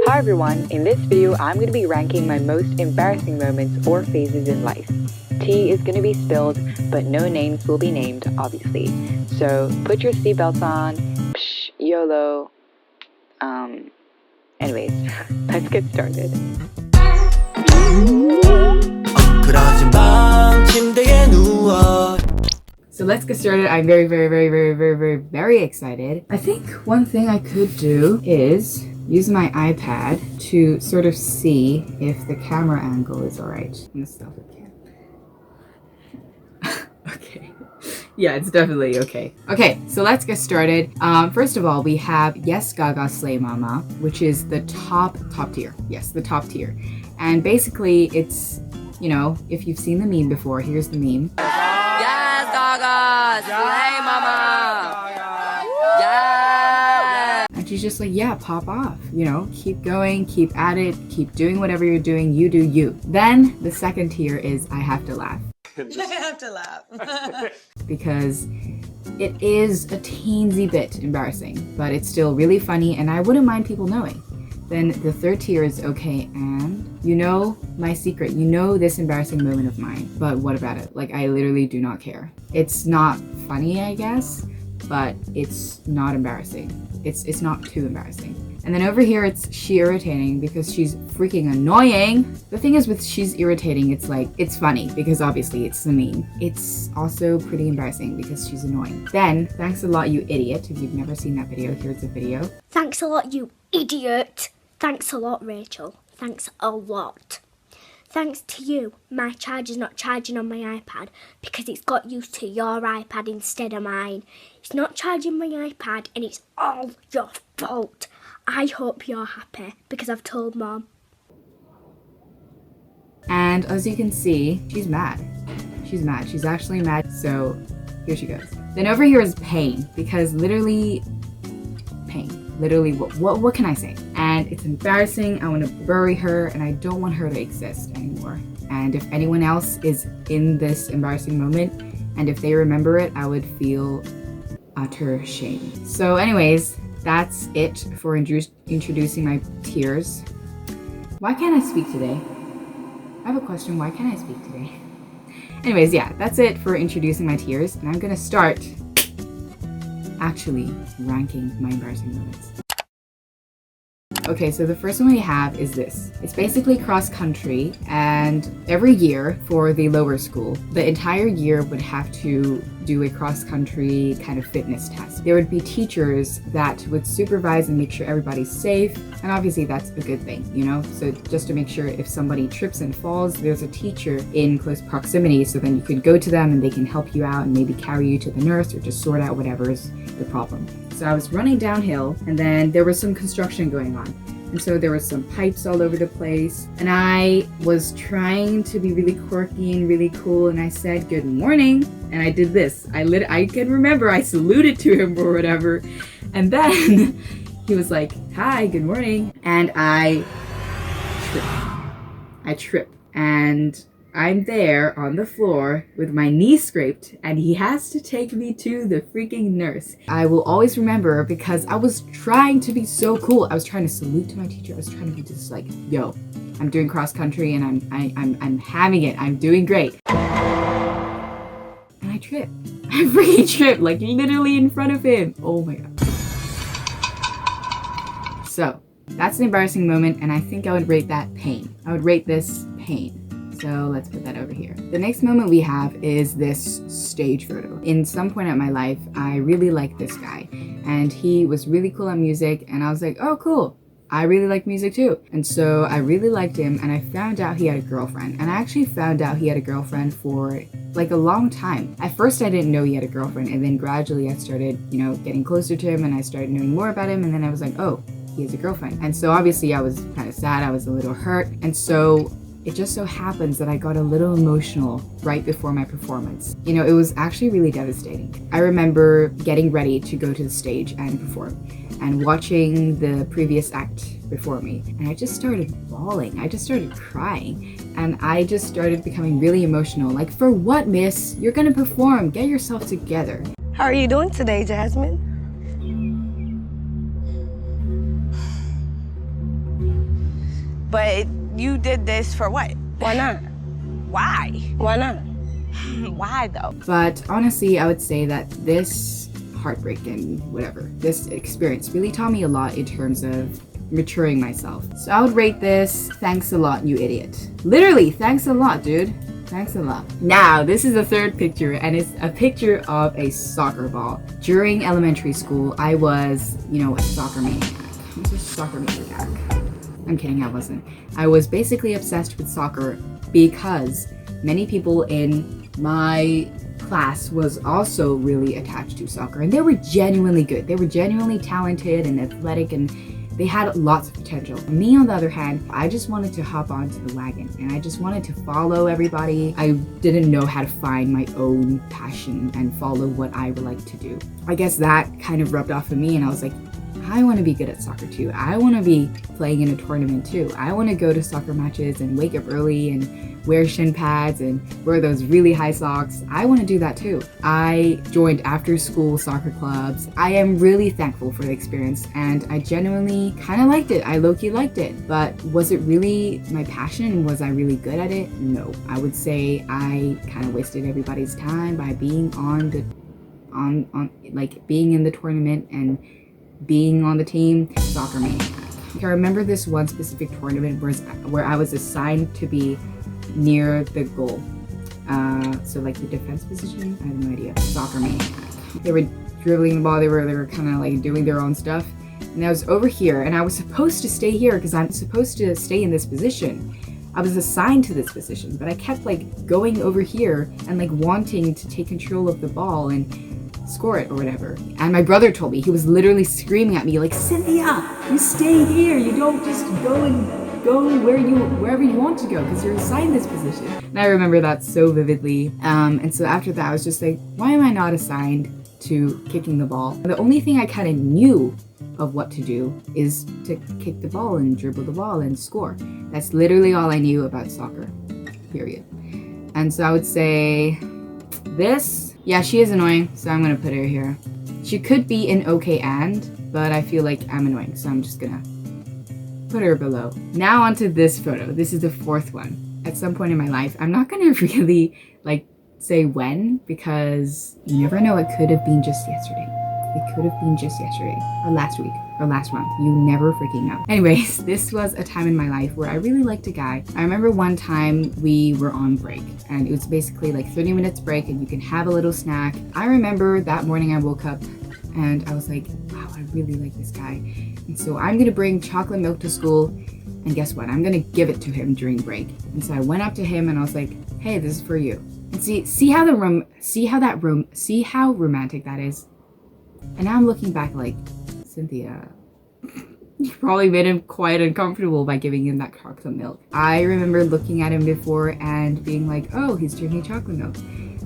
Hi everyone, in this video I'm going to be ranking my most embarrassing moments or phases in life. Tea is going to be spilled, but no names will be named, obviously. So put your seatbelts on, psh, YOLO. Anyways, let's get started. So let's get started. I'm very excited. I think one thing I could do is use my iPad to sort of see if the camera angle is alright. I'm gonna stop the camera. Okay. Yeah, it's definitely okay. Okay, so let's get started. First of all, we have Yes Gaga Slay Mama, which is the top tier. Yes, the top tier. And basically it's, you know, if you've seen the meme before, here's the meme. Yes, Gaga! Slay, mama! Yeah! And she's just like, yeah, pop off. You know, keep going, keep at it, keep doing whatever you're doing, you do you. Then the second tier is I have to laugh. I have to laugh. Because it is a teensy bit embarrassing, but it's still really funny and I wouldn't mind people knowing. Then the third tier is okay, and you know my secret, you know this embarrassing moment of mine, but what about it? Like, I literally do not care. It's not funny, I guess, but it's not embarrassing. It's not too embarrassing. And then over here, it's she irritating because she's freaking annoying. The thing is with she's irritating, it's like, it's funny because obviously it's the meme. It's also pretty embarrassing because she's annoying. Then, thanks a lot, you idiot. If you've never seen that video, here's the video. Thanks a lot, you idiot. Thanks a lot, Rachel. Thanks a lot. Thanks to you, my charger's not charging on my iPad because it's got used to your iPad instead of mine. It's not charging my iPad and it's all your fault. I hope you're happy because I've told Mom. And as you can see, she's mad. She's mad. She's actually mad. So here she goes. Then over here is pain because literally pain. Literally, what can I say? And it's embarrassing. I want to bury her and I don't want her to exist anymore. And if anyone else is in this embarrassing moment and if they remember it, I would feel utter shame. So anyways, that's it for introducing my tears. Why can't I speak today? I have a question. Why can't I speak today? Anyways, yeah, that's it for introducing my tears. And I'm gonna start actually ranking my embarrassing moments. Okay, so the first one we have is this. It's basically cross country, and every year for the lower school, the entire year would have to do a cross country kind of fitness test. There would be teachers that would supervise and make sure everybody's safe, and obviously that's a good thing, you know? So just to make sure if somebody trips and falls, there's a teacher in close proximity, so then you could go to them and they can help you out and maybe carry you to the nurse or just sort out whatever's the problem. So I was running downhill and then there was some construction going on. And so there were some pipes all over the place. And I was trying to be really quirky and really cool. And I said, good morning. And I did this. I can remember I saluted to him or whatever. And then he was like, hi, good morning. And I trip. And I'm there on the floor with my knee scraped and he has to take me to the freaking nurse. I will always remember because I was trying to be so cool. I was trying to salute to my teacher. I was trying to be just like, yo, I'm doing cross country and I'm having it. I'm doing great. And I tripped. I freaking tripped, like literally in front of him. Oh my God. So that's an embarrassing moment and I think I would rate that pain. I would rate this pain. So let's put that over here. The next moment we have is this stage photo. In some point in my life, I really liked this guy and he was really cool on music and I was like, oh cool, I really like music too. And so I really liked him and I found out he had a girlfriend. And I actually found out he had a girlfriend for like a long time. At first I didn't know he had a girlfriend and then gradually I started, you know, getting closer to him and I started knowing more about him and then I was like, oh, he has a girlfriend. And so obviously I was kind of sad, I was a little hurt. And so it just so happens that I got a little emotional right before my performance. You know, it was actually really devastating. I remember getting ready to go to the stage and perform and watching the previous act before me. And I just started bawling. I just started crying. And I just started becoming really emotional. Like, for what, miss? You're gonna perform. Get yourself together. How are you doing today, Jasmine? But you did this for what? Why not? Why? Why not? Why though? But honestly, I would say that this heartbreak and whatever, this experience really taught me a lot in terms of maturing myself. So I would rate this, thanks a lot, you idiot. Literally, thanks a lot, dude. Thanks a lot. Now, this is the third picture, and it's a picture of a soccer ball. During elementary school, I was, a soccer maniac. I was a soccer maniac. I'm kidding, I wasn't. I was basically obsessed with soccer because many people in my class was also really attached to soccer, and they were genuinely good. They were genuinely talented and athletic, and they had lots of potential. Me, on the other hand, I just wanted to hop onto the wagon and I just wanted to follow everybody. I didn't know how to find my own passion and follow what I would like to do. I guess that kind of rubbed off on me, and I was like, I want to be good at soccer too. I want to be playing in a tournament too. I want to go to soccer matches and wake up early and wear shin pads and wear those really high socks. I want to do that too. I joined after school soccer clubs. I am really thankful for the experience, and I genuinely kind of liked it. I low-key liked it, but was it really my passion? Was I really good at it? No. I would say I kind of wasted everybody's time by being being in the tournament and being on the team. Soccer maniac. I remember this one specific tournament where I was assigned to be near the goal. So like the defense position, I have no idea. Soccer maniac. They were dribbling the ball, they were kind of like doing their own stuff. And I was over here, and I was supposed to stay here because I'm supposed to stay in this position. I was assigned to this position, but I kept like going over here and like wanting to take control of the ball and score it or whatever. And my brother told me, he was literally screaming at me like, Cynthia, you stay here. You don't just go wherever you want to go because you're assigned this position. And I remember that so vividly. And so after that, I was just like, why am I not assigned to kicking the ball? And the only thing I kind of knew of what to do is to kick the ball and dribble the ball and score. That's literally all I knew about soccer, period. And so I would say this, yeah, she is annoying, so I'm gonna put her here. She could be an okay but I feel like I'm annoying, so I'm just gonna put her below. Now onto this photo. This is the fourth one. At some point in my life, I'm not gonna really say when, because you never know, it could have been just yesterday. It could have been just yesterday, or last week, or last month. You never freaking know. Anyways, this was a time in my life where I really liked a guy. I remember one time we were on break, and it was basically like 30 minutes break, and you can have a little snack. I remember that morning I woke up, and I was like, wow, I really like this guy. And so I'm gonna bring chocolate milk to school, and guess what? I'm gonna give it to him during break. And so I went up to him, and I was like, hey, this is for you. And see how romantic that is. And now I'm looking back like, Cynthia, you probably made him quite uncomfortable by giving him that chocolate milk. I remember looking at him before and being like, oh, he's drinking chocolate milk.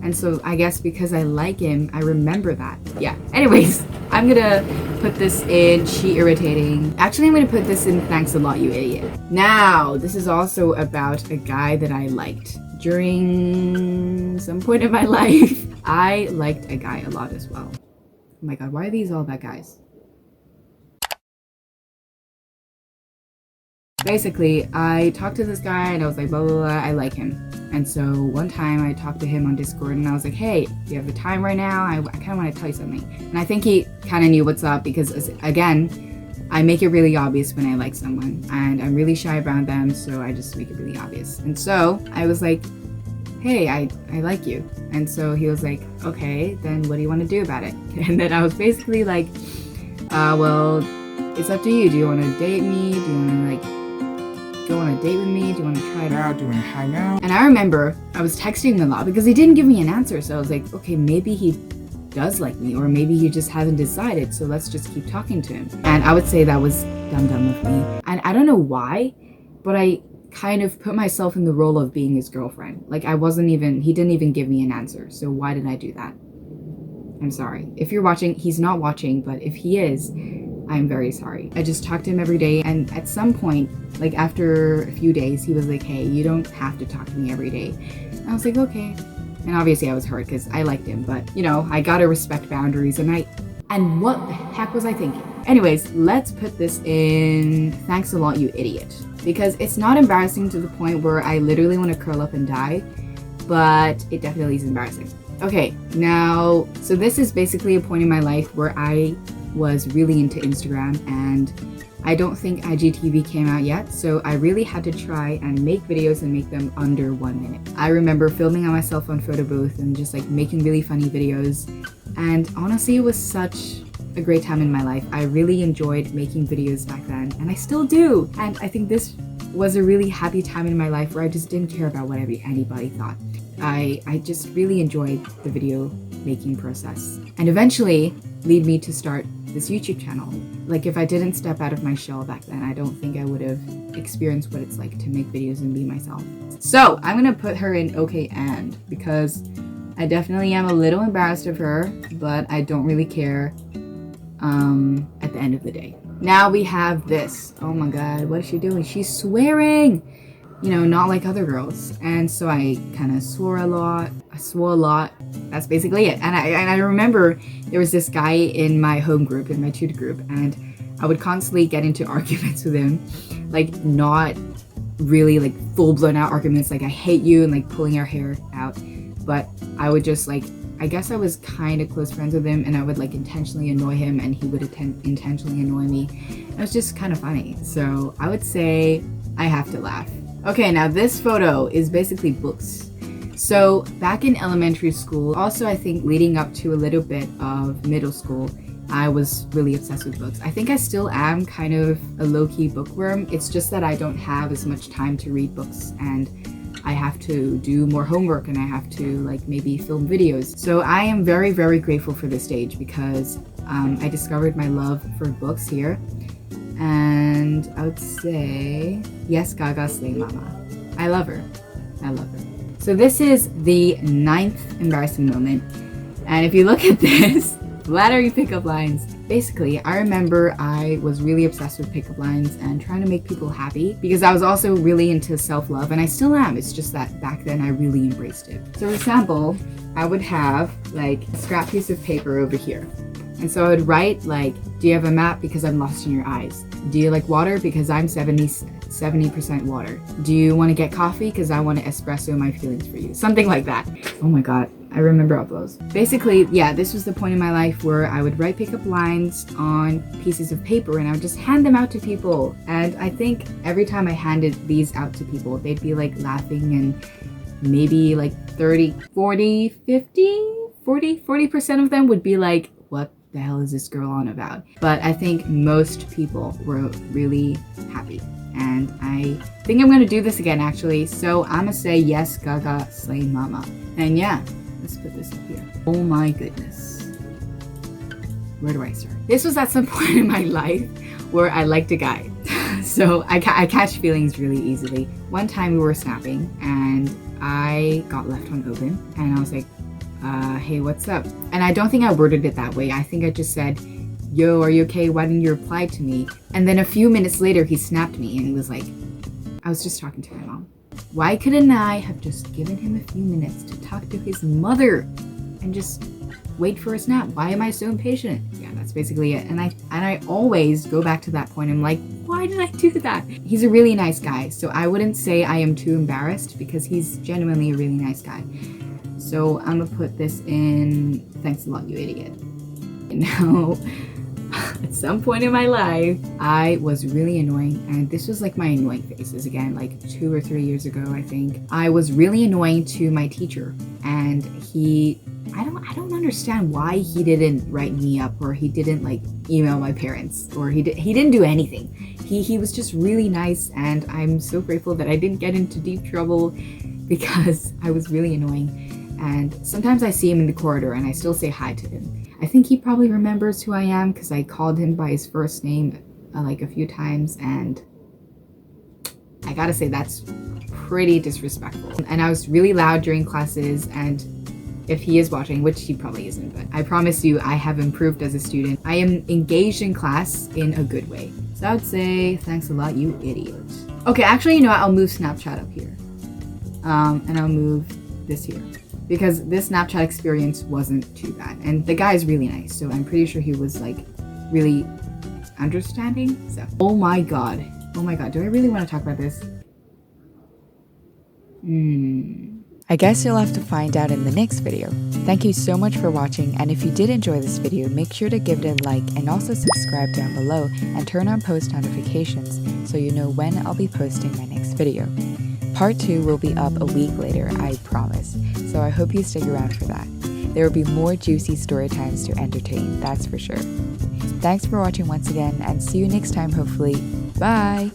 And so I guess because I like him, I remember that. Yeah. Anyways, I'm gonna put this in she irritating. Actually, I'm gonna put this in thanks a lot, you idiot. Now, this is also about a guy that I liked. During some point in my life, I liked a guy a lot as well. Oh my god, why are these all about guys? Basically, I talked to this guy and I was like, blah, blah, blah, I like him. And so one time I talked to him on Discord and I was like, hey, do you have the time right now? I kind of want to tell you something. And I think he kind of knew what's up because, again, I make it really obvious when I like someone. And I'm really shy around them, so I just make it really obvious. And so I was like, hey, I like you. And so he was like, okay, then what do you want to do about it? And then I was basically like, well, it's up to you. Do you want to date me? Do you want to go on a date with me? Do you want to try it out? Do you want to hang out? And I remember I was texting him a lot because he didn't give me an answer. So I was like, okay, maybe he does like me, or maybe he just hasn't decided. So let's just keep talking to him. And I would say that was dumb of me. And I don't know why, but I kind of put myself in the role of being his girlfriend. Like he didn't even give me an answer. So why did I do that? I'm sorry. If you're watching, he's not watching, but if he is, I'm very sorry. I just talked to him every day, and at some point, like after a few days, he was like, hey, you don't have to talk to me every day. And I was like, okay. And obviously I was hurt because I liked him, but I gotta respect boundaries, and what the heck was I thinking? Anyways, let's put this in thanks a lot, you idiot. Because it's not embarrassing to the point where I literally want to curl up and die, but it definitely is embarrassing. Okay, now, so this is basically a point in my life where I was really into Instagram, and I don't think IGTV came out yet, so I really had to try and make videos and make them under 1 minute. I remember filming on my cell phone photo booth and just like making really funny videos, and honestly, it was such a great time in my life. I really enjoyed making videos back then, and I still do. And I think this was a really happy time in my life where I just didn't care about what anybody thought. I just really enjoyed the video making process, and eventually lead me to start this YouTube channel. Like, if I didn't step out of my shell back then, I don't think I would have experienced what it's like to make videos and be myself. So I'm gonna put her in okay and, because I definitely am a little embarrassed of her, but I don't really care at the end of the day. Now we have this. Oh my god, what is she doing? She's swearing! You know, not like other girls. And so I kind of swore a lot. I swore a lot. That's basically it. And I remember there was this guy in my home group, in my tutor group, and I would constantly get into arguments with him. Like, not really like full-blown out arguments, like I hate you and like pulling our hair out. But I would just like, I guess I was kind of close friends with him, and I would like intentionally annoy him and he would intentionally annoy me. It was just kind of funny. So I would say I have to laugh. Okay, now this photo is basically books. So back in elementary school, also I think leading up to a little bit of middle school, I was really obsessed with books. I think I still am kind of a low-key bookworm. It's just that I don't have as much time to read books, and I have to do more homework, and I have to like maybe film videos. So I am very, very grateful for this stage, because I discovered my love for books here. And I would say, yes, Gaga Slay Mama. I love her. I love her. So this is the 9th embarrassing moment. And if you look at this, flattering pickup lines. Basically, I remember I was really obsessed with pickup lines and trying to make people happy, because I was also really into self-love, and I still am. It's just that back then I really embraced it. So for example, I would have like a scrap piece of paper over here. And so I would write like, do you have a map? Because I'm lost in your eyes. Do you like water? Because I'm 70% water. Do you want to get coffee? Because I want to espresso my feelings for you. Something like that. Oh my god, I remember all those. Basically, yeah, this was the point in my life where I would write pickup lines on pieces of paper, and I would just hand them out to people. And I think every time I handed these out to people, they'd be like laughing, and maybe like 40% of them would be like, what the hell is this girl on about? But I think most people were really happy, and I think I'm gonna do this again actually. So I'm gonna say yes, Gaga Slay Mama. And yeah, let's put this up here. Oh my goodness, where do I start? This was at some point in my life where I liked a guy. So I catch feelings really easily. One time we were snapping and I got left on open, and I was like, hey, what's up? And I don't think I worded it that way. I think I just said, yo, are you okay? Why didn't you reply to me? And then a few minutes later, he snapped me and he was like, I was just talking to my mom. Why couldn't I have just given him a few minutes to talk to his mother and just wait for a snap? Why am I so impatient? Yeah, that's basically it. And I always go back to that point. I'm like, why did I do that? He's a really nice guy. So I wouldn't say I am too embarrassed, because he's genuinely a really nice guy. So I'm gonna put this in, thanks a lot, you idiot. Now, at some point in my life, I was really annoying, and this was like my annoying phases again, like 2 or 3 years ago, I think. I was really annoying to my teacher, and I don't understand why he didn't write me up, or he didn't like email my parents, or he didn't do anything. He was just really nice, and I'm so grateful that I didn't get into deep trouble, because I was really annoying. And sometimes I see him in the corridor and I still say hi to him. I think he probably remembers who I am, because I called him by his first name like a few times, and I gotta say that's pretty disrespectful. And I was really loud during classes, and if he is watching, which he probably isn't, but I promise you I have improved as a student. I am engaged in class in a good way. So I would say thanks a lot, you idiot. Okay, actually, you know what? I'll move Snapchat up here. And I'll move this here, because this Snapchat experience wasn't too bad, and the guy is really nice, so I'm pretty sure he was like really understanding. So, oh my god, do I really want to talk about this? I guess you'll have to find out in the next video. Thank you so much for watching, and if you did enjoy this video, make sure to give it a like and also subscribe down below and turn on post notifications so you know when I'll be posting my next video. Part 2 will be up a week later, I promise, so I hope you stick around for that. There will be more juicy story times to entertain, that's for sure. Thanks for watching once again, and see you next time hopefully. Bye!